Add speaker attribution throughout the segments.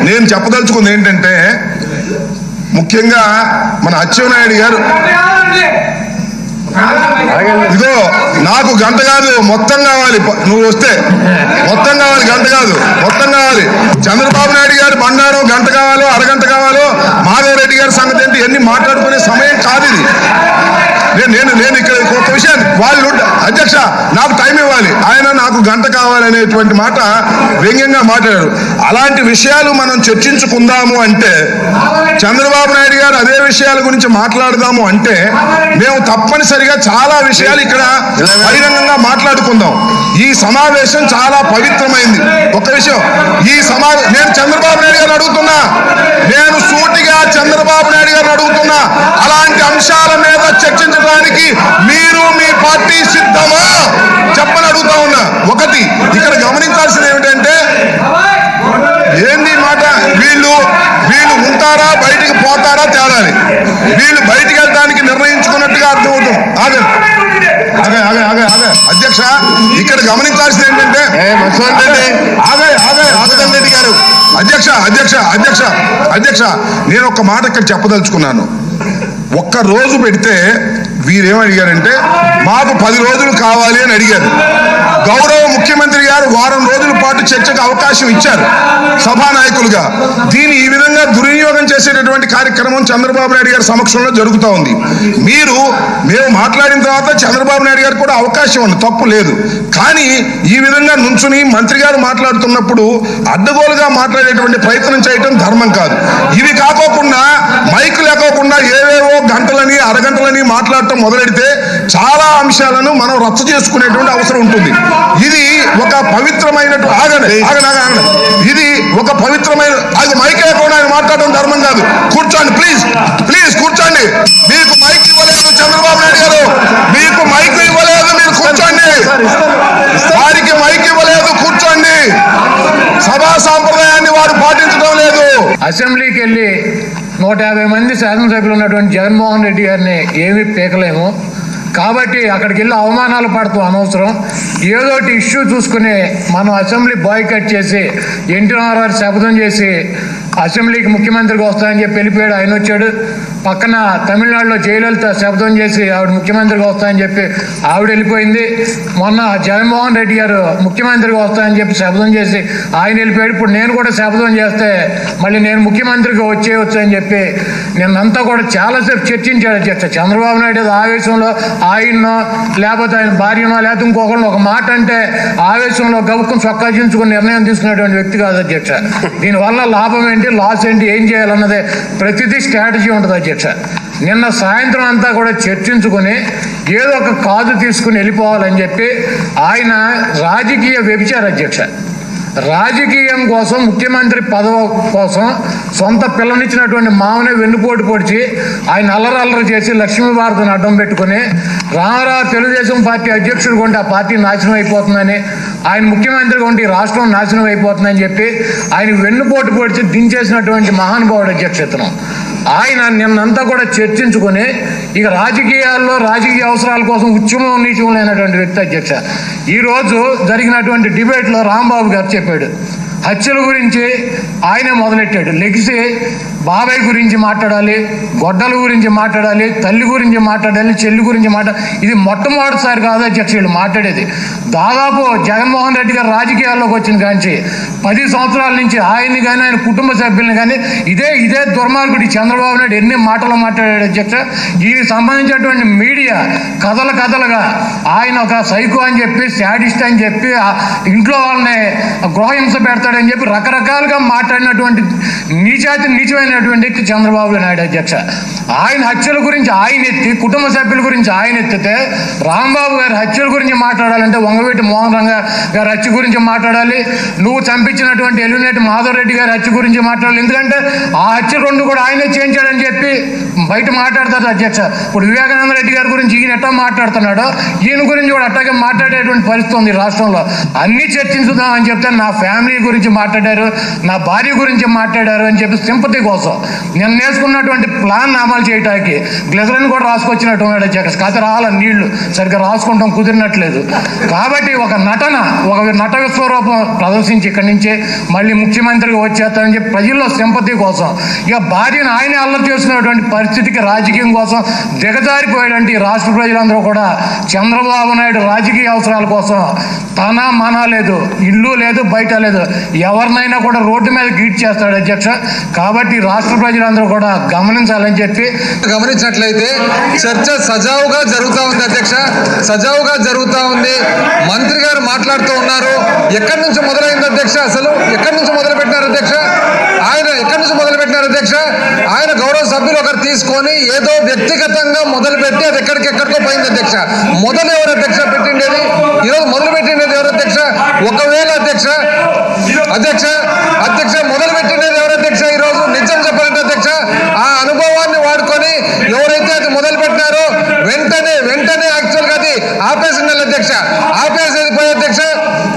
Speaker 1: నేను చెప్పదలుచుకుంది ఏంటంటే, ముఖ్యంగా మన అచ్చెన్నాయుడు గారు, ఇదో నాకు గంట కాదు మొత్తం కావాలి, నువ్వు వస్తే మొత్తం కావాలి, గంట కాదు మొత్తం కావాలి. చంద్రబాబు నాయుడు గారు బండారం గంట కావాలో అరగంట కావాలో, మాధవ్ రెడ్డి గారి సంగతి ఏంటి ఎన్ని మాట్లాడుకునే సమయం కాదు ఇది. నేను ఇక్కడ ఒక విషయాన్ని వాళ్ళు అధ్యక్ష నాకు టైం ఇవ్వాలి, ఆయన నాకు గంట కావాలనేటువంటి మాట వ్యంగ్యంగా మాట్లాడారు. అలాంటి విషయాలు మనం చర్చించుకుందాము అంటే, చంద్రబాబు నాయుడు గారు అదే విషయాల గురించి మాట్లాడదాము అంటే, మేము తప్పనిసరిగా చాలా విషయాలు ఇక్కడ బహిరంగంగా మాట్లాడుకుందాం. ఈ సమావేశం చాలా పవిత్రమైంది. ఒక విషయం, నేను చంద్రబాబు నాయుడు గారిని అడుగుతున్నా, నేను సూటిగా చంద్రబాబు నాయుడు గారిని అడుగుతున్నా, అలాంటి అంశాల మీద చర్చించడానికి మీరు మీ పార్టీ సిద్ధమా చెప్పని అడుగుతా ఉన్నా. ఒకటి ఇక్కడ గమనించాల్సింది ఏమిటంటే, ఏంది మాట, వీళ్ళు ఉంటారా బయటికి పోతారా తేడాలి. వీళ్ళు బయటికి వెళ్ళడానికి నిర్ణయించుకున్నట్టుగా అర్థమవుతుంది. అధ్యక్ష ఇక్కడ గమనించాల్సింది ఏంటంటే, రెడ్డి గారు అధ్యక్ష నేను ఒక మాట ఇక్కడ చెప్పదలుచుకున్నాను. ఒక్క రోజు పెడితే వీరేమడిగారంటే, మాకు 10 రోజులు కావాలి అని అడిగారు. గౌరవ ముఖ్యమంత్రి గారు వారం రోజుల పాటు చర్చకు అవకాశం ఇచ్చారు సభానాయకులుగా. దీన్ని ఈ విధంగా దుర్వినియోగం చేసేటటువంటి కార్యక్రమం చంద్రబాబు నాయుడు గారి సమక్షంలో జరుగుతూ ఉంది. మేము మాట్లాడిన తర్వాత చంద్రబాబు నాయుడు గారికి కూడా అవకాశం ఉంది, తప్పు లేదు. కానీ ఈ విధంగా నుంచుని మంత్రి గారు మాట్లాడుతున్నప్పుడు అడ్డగోలుగా మాట్లాడేటువంటి ప్రయత్నం చేయటం ధర్మం కాదు. ఇవి కాకోకుండా మైక్ లేకోకుండా ఏవేవో గంటలని అరగంటలని మాట్లాడటం మొదలెడితే చాలా అంశాలను మనం రచ్చ చేసుకునేటువంటి అవసరం ఉంటుంది. ఇది ఒక పవిత్రమైన ఇది ఒక పవిత్రమైన మైక్ లేకుండా ఆయన మాట్లాడటం ధర్మం కాదు. కూర్చోండి ప్లీజ్ కూర్చోండి. మీకు మైక్ ఇవ్వలేదు చంద్రబాబు నాయుడు గారు, మీకు మైక్ ఇవ్వలేదు, మీరు కూర్చోండి. వారికి మైక్ ఇవ్వలేదు, కూర్చోండి. సభా సాంప్రదాయాన్ని వారు పాటించడం లేదు.
Speaker 2: అసెంబ్లీకి వెళ్ళి 150 మంది శాసనసభ్యులు ఉన్నటువంటి జగన్మోహన్ రెడ్డి గారిని ఏమీ పీకలేము. కాబట్టి అక్కడికి వెళ్ళి అవమానాలు పడుతూ అనవసరం. ఏదోటి ఇష్యూ చూసుకుని మనం అసెంబ్లీ బాయ్కట్ చేసి ఎన్టీఆర్ శపథం చేసి అసెంబ్లీకి ముఖ్యమంత్రికి వస్తాయని చెప్పి వెళ్ళిపోయాడు. ఆయన వచ్చాడు. పక్కన తమిళనాడులో జయలలిత శపథం చేసి ఆవిడ ముఖ్యమంత్రికి వస్తాయని చెప్పి ఆవిడ వెళ్ళిపోయింది. మొన్న జగన్మోహన్ రెడ్డి గారు ముఖ్యమంత్రికి వస్తాయని చెప్పి శపథం చేసి ఆయన వెళ్ళిపోయాడు. ఇప్పుడు నేను కూడా శపథం చేస్తే మళ్ళీ నేను ముఖ్యమంత్రికి వచ్చేయచ్చు చెప్పి నిన్నంతా కూడా చాలాసేపు చర్చించాడు అధ్యక్ష. చంద్రబాబు నాయుడు ఆవేశంలో ఆయన్నో లేకపోతే ఆయన భార్యనో లేకపోతే ఇంకొకరిని ఒక మాట అంటే ఆవేశంలో గబుక్కుని చొక్కాజించుకుని నిర్ణయం తీసుకునేటువంటి వ్యక్తి కాదు అధ్యక్ష. దీనివల్ల లాభం ఏంటి, లాస్ ఏంటి, ఏం చేయాలన్నదే ప్రతిదీ స్ట్రాటజీ ఉంటుంది అధ్యక్ష. నిన్న సాయంత్రం అంతా కూడా చర్చించుకుని ఏదో ఒక కాదు తీసుకుని వెళ్ళిపోవాలని చెప్పి ఆయన రాజకీయ వ్యభిచార అధ్యక్ష. రాజకీయం కోసం, ముఖ్యమంత్రి పదవి కోసం సొంత పిల్లనిచ్చినటువంటి మామనే వెన్నుపోటు పొడిచి ఆయన అల్లరల్లరి చేసి లక్ష్మీభారతిని అడ్డం పెట్టుకుని రామారావు తెలుగుదేశం పార్టీ అధ్యక్షుడు కొంటే ఆ పార్టీ నాశనం అయిపోతుందని, ఆయన ముఖ్యమంత్రిగా ఉంటే ఈ రాష్ట్రం నాశనం అయిపోతుందని చెప్పి ఆయన వెన్నుపోటు పొడిచి దించేసినటువంటి మహానుభావుడు అధ్యక్షతను. ఆయన నిన్నంతా కూడా చర్చించుకొని ఇక రాజకీయాల్లో రాజకీయ అవసరాల కోసం ఉద్యమం నీచం లేనటువంటి వ్యక్తి అధ్యక్ష. ఈరోజు జరిగినటువంటి డిబేట్లో రాంబాబు గారు చెప్పాడు, హత్యల గురించి ఆయనే మొదలెట్టాడు. లెగిసి బాబాయ్ గురించి మాట్లాడాలి, గొడ్డల గురించి మాట్లాడాలి, తల్లి గురించి మాట్లాడాలి, చెల్లి గురించి ఇది మొట్టమొదటిసారి కాదు అధ్యక్ష వీళ్ళు మాట్లాడేది. దాదాపు జగన్మోహన్ రెడ్డి గారు రాజకీయాల్లోకి వచ్చిన కాంచి 10 సంవత్సరాల నుంచి ఆయన్ని కానీ ఆయన కుటుంబ సభ్యుల్ని కానీ ఇదే దుర్మార్గుడి చంద్రబాబు నాయుడు ఎన్ని మాటలు మాట్లాడాడు అధ్యక్ష. దీనికి సంబంధించినటువంటి మీడియా కథలుగా ఆయన ఒక సైకో అని చెప్పి, శాడిస్ట్ అని చెప్పి, ఇంట్లో వాళ్ళని గృహహింస పెడతాడని చెప్పి రకరకాలుగా మాట్లాడినటువంటి నీచమైనటువంటి వ్యక్తి చంద్రబాబు నాయుడు అధ్యక్ష. ఆయన హత్యల గురించి ఆయన ఎత్తి, కుటుంబ సభ్యుల గురించి ఆయన ఎత్తితే, రాంబాబు గారి హత్యల గురించి మాట్లాడాలంటే వంగవీటి మోహన్ రంగ గారి హత్య గురించి మాట్లాడాలి, నువ్వు చంపించినటువంటి ఎలిమినేటి మాధవ్ రెడ్డి గారి హత్య గురించి మాట్లాడాలి. ఎందుకంటే ఆ హత్య 2 కూడా ఆయనే చేయించాడని చెప్పి బయట మాట్లాడతారు అధ్యక్ష. ఇప్పుడు వివేకానంద రెడ్డి గారి గురించి ఈయన ఎట్టా మాట్లాడుతున్నాడో ఈయన గురించి కూడా అట్టాగే మాట్లాడేటువంటి పరిస్థితి ఉంది రాష్ట్రంలో. అన్నీ చర్చించుదాం అని చెప్తే నా ఫ్యామిలీ గురించి మాట్లాడారు, నా భార్య గురించి మాట్లాడారు అని చెప్పి సింపతి కోసం కోసం నిన్న వేసుకున్నటువంటి ప్లాన్ అమలు చేయడానికి గ్లిజరిన్ కూడా రాసుకొచ్చినట్టు ఉన్నాడు అధ్యక్ష. కథ రాల నీళ్లు సరిగ్గా రాసుకుంటాం కుదిరినట్లేదు. కాబట్టి ఒక నట విశ్వరూపం ప్రదర్శించి ఇక్కడి నుంచే మళ్ళీ ముఖ్యమంత్రిగా వచ్చేస్తానని చెప్పి ప్రజల్లో సింపతి కోసం ఇక భార్యను ఆయనే అల్లరి చేసుకున్నటువంటి పరిస్థితికి రాజకీయం కోసం దిగజారిపోయాడంటే ఈ రాష్ట్ర ప్రజలందరూ కూడా చంద్రబాబు నాయుడు రాజకీయ అవసరాల కోసం తన మన లేదు, ఇల్లు లేదు, బయట లేదు, ఎవరినైనా కూడా రోడ్డు మీద గీట్ చేస్తాడు అధ్యక్ష. కాబట్టి రాష్ట్ర ప్రజలందరూ కూడా గమనించాలని చెప్పి
Speaker 3: గమనించినట్లయితే చర్చ సజావుగా జరుగుతూ ఉంది అధ్యక్ష, సజావుగా జరుగుతూ ఉంది. మంత్రి గారు మాట్లాడుతూ ఉన్నారు. ఎక్కడి నుంచి మొదలైంది అధ్యక్ష? అసలు ఎక్కడి నుంచి మొదలు పెట్టినారు అధ్యక్ష? ఆయన గౌరవ సభ్యులు ఒకరు తీసుకొని ఏదో వ్యక్తిగతంగా మొదలుపెట్టి అది ఎక్కడికెక్కడికో పోయింది అధ్యక్ష. మొదలు ఎవరు అధ్యక్ష పెట్టిండేది? ఈరోజు మొదలు పెట్టిండేది ఎవరు అధ్యక్ష? ఒకవేళ అధ్యక్ష మొదలు పెట్టిండేది ఎవరు అధ్యక్ష? ఈరోజు నిజం చెప్పాలంటే అధ్యక్ష, ఆ అనుభవాన్ని వాడుకొని ఎవరైతే అది మొదలు పెట్టినారో వెంటనే యాక్చువల్గా అది ఆపేసిండాలి అధ్యక్ష.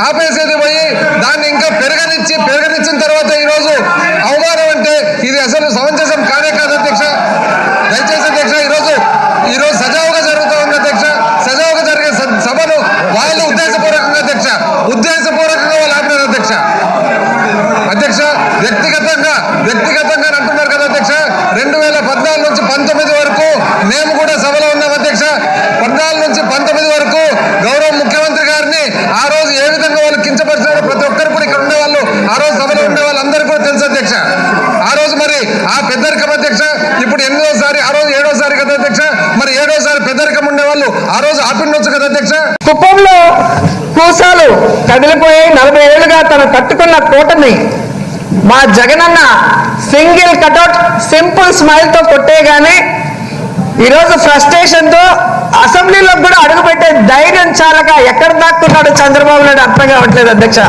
Speaker 3: ఆపేసేది పోయి దాన్ని ఇంకా పెరగనిచ్చిన తర్వాత ఈరోజు అవమానం అంటే ఇది అసలు సమంజసం కానే కాదు అధ్యక్ష. దయచేసి అధ్యక్ష ఈరోజు సజావుగా జరుగుతూ ఉంది అధ్యక్ష. సజావుగా జరిగే సభను వాళ్ళు ఉద్దేశపూర్వకంగా వాళ్ళు ఆపినారు అధ్యక్ష. వ్యక్తిగతంగా అంటున్నారు కదా అధ్యక్ష. 2014 నుంచి 19 వరకు మేము కూడా సభలో ఉన్నాం అధ్యక్ష. 14 నుంచి 19 వరకు గౌరవ ముఖ్యమంత్రి గారిని ఆ రోజు ఏ విధంగా వాళ్ళు కించపరిచారో ప్రతి ఒక్కరు కూడా ఇక్కడ ఉండేవాళ్ళు, ఆ రోజు సభలో ఉండే వాళ్ళందరూ కూడా తెలుసు అధ్యక్ష. ఆ రోజు మరి ఆ పెద్దరికం అధ్యక్ష ఇప్పుడు 8వ సారి, ఆ రోజు 7వ సారి కదా అధ్యక్ష. మరి 7వ సారి పెద్దరికం ఉండేవాళ్ళు ఆ రోజు ఆపిండొచ్చు కదా అధ్యక్ష.
Speaker 4: కుప్పంలో కూసాలు కదిలిపోయి 40 ఏళ్లుగా తను కట్టుకున్న కోటని మా Jagananna single cutout simple smile తో కొట్టేగానే ఈరోజు ఫ్రస్ట్రేషన్ తో అసెంబ్లీలో కూడా అడుగుపెట్టే ధైర్యం చాలక ఎక్కడ దాక్కున్నాడు చంద్రబాబు నాయుడు అర్థం కావట్లేదు అధ్యక్ష.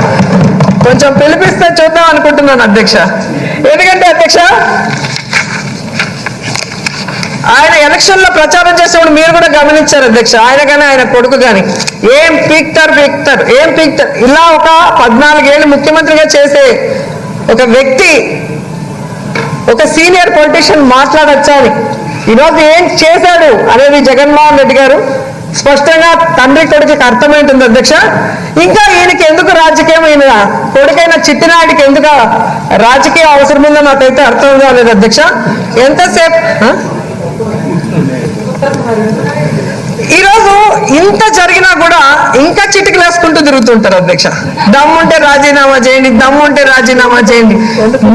Speaker 4: కొంచెం పిలిపిస్తే చూద్దాం అనుకుంటున్నాను అధ్యక్ష. ఎందుకంటే అధ్యక్ష ఆయన ఎలక్షన్ లో ప్రచారం చేసేప్పుడు మీరు కూడా గమనించారు అధ్యక్ష. ఆయన కానీ ఆయన కొడుకు కానీ ఏం పీక్తారు ఇలా ఒక 14 ఏళ్ళు ముఖ్యమంత్రిగా చేసే ఒక వ్యక్తి, ఒక సీనియర్ పొలిటీషియన్ మాట్లాడచ్చా అని ఈరోజు ఏం చేశాడు అనేది జగన్మోహన్ రెడ్డి గారు స్పష్టంగా తండ్రి కొడుకుకి అర్థమైంటుంది అధ్యక్ష. ఇంకా ఈయనకి ఎందుకు రాజకీయం, ఈయన కొడుకైన చిట్టినాయుడికి ఎందుకు రాజకీయ అవసరం ఉందో నాకైతే అర్థం కాలేదు అధ్యక్ష. ఎంతసేపు ఈరోజు ఇంత జరిగినా కూడా ఇంకా చిటికలు వేసుకుంటూ తిరుగుతుంటారు అధ్యక్ష. దమ్ముంటే రాజీనామా చేయండి.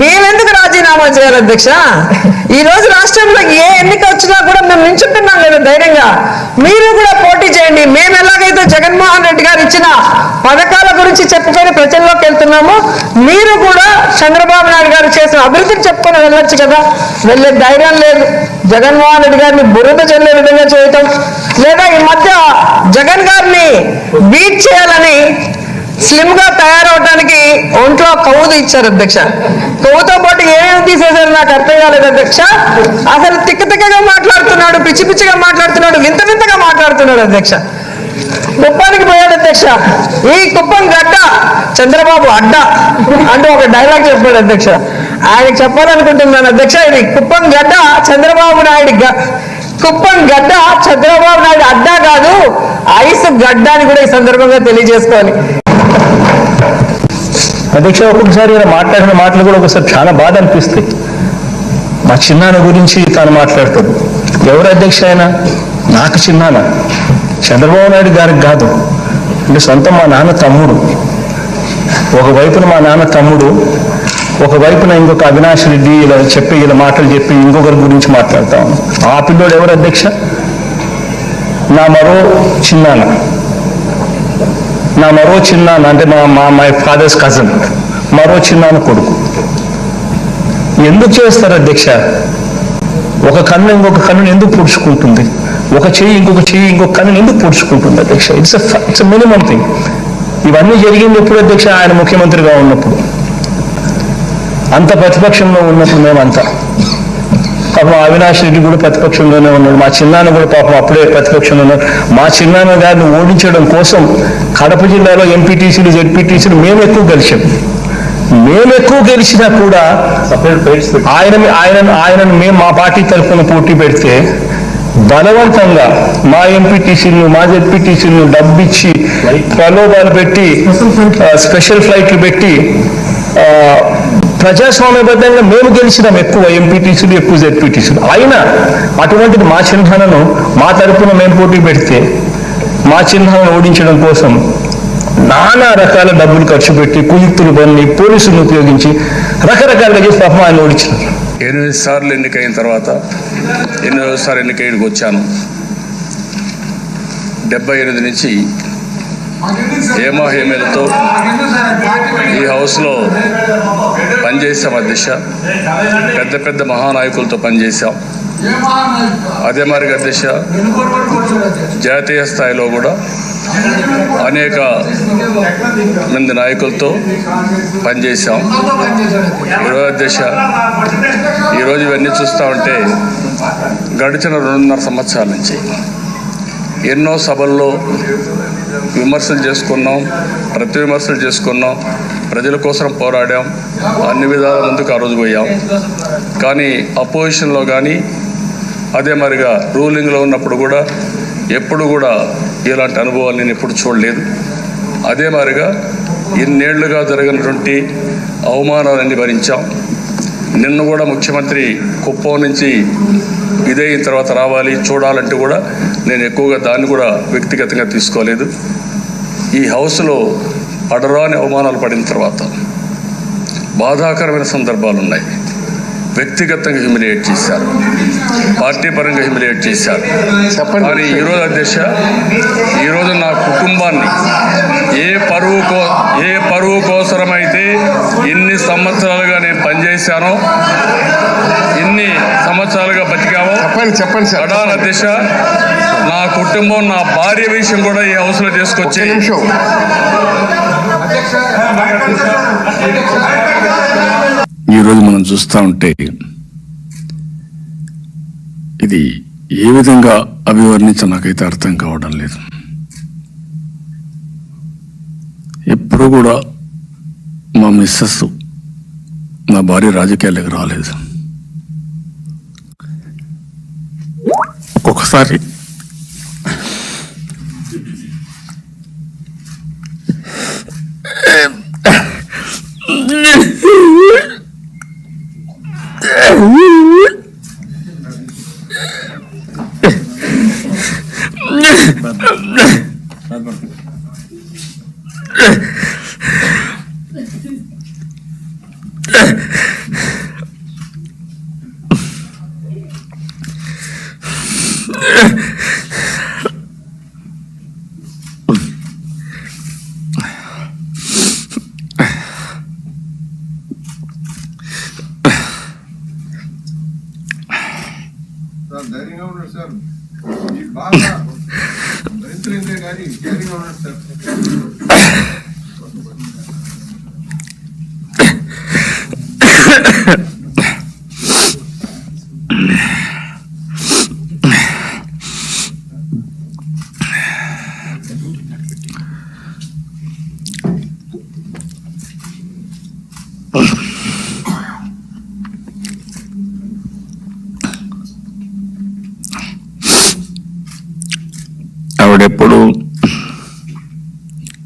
Speaker 4: మేమెందుకు రాజీనామా చేయాలి అధ్యక్ష? ఈ రోజు రాష్ట్రంలో ఏ ఎన్నిక వచ్చినా కూడా మేము నించుంటున్నాం కదా ధైర్యంగా. మీరు కూడా పోటీ చేయండి. మేము ఎలాగైతే జగన్మోహన్ రెడ్డి గారు ఇచ్చిన పథకాల గురించి చెప్పుకొని ప్రజల్లోకి వెళ్తున్నామో మీరు కూడా చంద్రబాబు నాయుడు గారు చేసిన అభివృద్ధిని చెప్పుకొని వెళ్ళొచ్చు కదా. వెళ్ళే ధైర్యం లేదు. జగన్మోహన్ రెడ్డి గారిని బురద చెల్లే విధంగా చేయటం, లేదా ఈ మధ్య జగన్ గారిని బీట్ చేయాలని స్లిమ్ గా తయారవడానికి ఒంట్లో కొవ్వు ఇచ్చారు అధ్యక్ష. కొవ్వుతో పాటు ఏమేమి తీసేశారు నాకు అర్థం కాలేదు అధ్యక్ష. అసలు తిక్కగా మాట్లాడుతున్నాడు, పిచ్చిగా మాట్లాడుతున్నాడు, వింతగా మాట్లాడుతున్నాడు అధ్యక్ష. కుప్పానికి పోయాడు అధ్యక్ష. ఈ కుప్పం గడ్డ చంద్రబాబు అడ్డ అంటూ ఒక డైలాగ్ చెప్పాడు అధ్యక్ష. ఆయనకి చెప్పాలనుకుంటున్నాను అధ్యక్ష, ఇది కుప్పం గడ్డ చంద్రబాబు నాయుడు అడ్డా కాదు, ఐస్ గడ్డ అని కూడా ఈ సందర్భంగా తెలియజేసుకోవాలి
Speaker 5: అధ్యక్ష. ఒక్కొక్కసారి మాట్లాడిన మాటలు కూడా ఒకసారి చాలా బాధ అనిపిస్తాయి. మా చిన్నాన్న గురించి తాను మాట్లాడతాడు. ఎవరు అధ్యక్ష ఆయన? నాకు చిన్నాన్న, చంద్రబాబు నాయుడు గారికి కాదు. అంటే సొంతం మా నాన్న తమ్ముడు. ఒకవైపున మా నాన్న తమ్ముడు, ఒకవైపున ఇంకొక అవినాష్ రెడ్డి ఇలా మాటలు చెప్పి ఇంకొకరి గురించి మాట్లాడతా ఉన్నాం. ఆ పిల్లోడు ఎవరు అధ్యక్ష? నా మరో చిన్నాన్న అంటే మై ఫాదర్స్ కజన్, మరో చిన్నాన్న కొడుకు. ఎందుకు చేస్తారు అధ్యక్ష? ఒక కన్ను ఇంకొక కన్నుని ఎందుకు పొడుచుకుంటుంది? ఒక చెయ్యి ఇంకొక కన్నుని ఎందుకు పొడుచుకుంటుంది అధ్యక్ష? It's minimum thing. ఇవన్నీ జరిగింది ఎప్పుడు అధ్యక్ష? ఆయన ముఖ్యమంత్రిగా ఉన్నప్పుడు, అంత ప్రతిపక్షంలో ఉన్నప్పుడు మేమంతా. పాపం అవినాష్ రెడ్డి కూడా ప్రతిపక్షంలోనే ఉన్నాడు. మా చిన్నాన్న కూడా పాపం అప్పుడే ప్రతిపక్షంలో ఉన్నాడు. మా చిన్నాన్న గారిని ఓడించడం కోసం కడప జిల్లాలో ఎంపీటీసీలు జెడ్పీటీసీలు మేము ఎక్కువ కలిసాం. మేము ఎక్కువ గెలిచినా కూడా ఆయనను మేము మా పార్టీ తరఫున పోటీ పెడితే బలవంతంగా మా ఎంపీటీసీలను మా జెడ్పీటీసీలను డబ్బిచ్చి ప్రలోభాలు పెట్టి స్పెషల్ ఫ్లైట్లు పెట్టి ప్రజాస్వామ్యబద్ధంగా మేము గెలిచినాం ఎక్కువ ఎంపీటీసీలు ఎక్కువ జెడ్పీటీసీలు. అయినా అటువంటిది మా చిహ్నాలను మా తరఫున మేము పోటీ పెడితే మా చిహ్నాలను ఓడించడం కోసం నానా రకాల డబ్బులు ఖర్చు పెట్టి కుయుక్తులు పన్ని పోలీసులను ఉపయోగించి రకరకాలుగా చేసి పాపం ఆయన ఓడించినారు.
Speaker 6: 8 సార్లు ఎన్నికైన తర్వాత 8వ సారి ఎన్నికైనకి వచ్చాను. 78 నుంచి హేమాహేమలతో ఈ హౌస్లో పనిచేసాం. అధ్యక్ష, పెద్ద పెద్ద మహానాయకులతో పనిచేశాం. అదే మరి అధ్యక్ష, జాతీయ స్థాయిలో కూడా అనేక మంది నాయకులతో పనిచేశాం. ఈరోజు అధ్యక్ష, ఈరోజు ఇవన్నీ చూస్తూ ఉంటే గడిచిన 2.5 సంవత్సరాల నుంచి ఎన్నో సభల్లో విమర్శలు చేసుకున్నాం, ప్రతి విమర్శలు చేసుకున్నాం, ప్రజల కోసం పోరాడాం, అన్ని విధాల ముందుకు ఆ రోజు పోయాం. కానీ అపోజిషన్లో కానీ అదే మరిగా రూలింగ్లో ఉన్నప్పుడు కూడా ఎప్పుడు కూడా ఇలాంటి అనుభవాలు నేను ఎప్పుడు చూడలేదు. అదే మాదిరిగా ఇన్నేళ్లుగా జరిగినటువంటి అవమానాలన్నీ భరించాం. నిన్న కూడా ముఖ్యమంత్రి కుప్పం నుంచి ఇదైన తర్వాత రావాలి చూడాలంటే కూడా నేను ఎక్కువగా దాన్ని కూడా వ్యక్తిగతంగా తీసుకోలేదు. ఈ హౌస్లో పడరాని అవమానాలు పడిన తర్వాత బాధాకరమైన సందర్భాలు ఉన్నాయి. వ్యక్తిగతంగా హ్యూమిలియేట్ చేశారు, పార్టీ పరంగా హ్యూమిలియేట్ చేశారు. కానీ ఈరోజు అధ్యక్ష, ఈరోజు నా కుటుంబాన్ని ఏ పరువు కోసమైతే ఇన్ని సంవత్సరాలుగా నేను పనిచేశానో, ఇన్ని సంవత్సరాలుగా బతికామో
Speaker 3: చెప్పండి సార్.
Speaker 6: ప్రధాన అధ్యక్ష, నా కుటుంబం, నా భార్య విషయం కూడా ఈ హౌస్లో తీసుకొచ్చి
Speaker 7: ఈరోజు మనం చూస్తూ ఉంటే ఇది ఏ విధంగా అభివర్ణించ నాకైతే అర్థం కావడం లేదు. ఎప్పుడు కూడా మా మిస్సెస్, నా భార్య రాజకీయాలకు రాలేదు. ఒక్కొక్కసారి
Speaker 3: ధైర్యంగా ఉన్నాడు సార్, బాగా రైతులైతే కానీ ధైర్యంగా ఉన్నాడు సార్.
Speaker 7: Oh.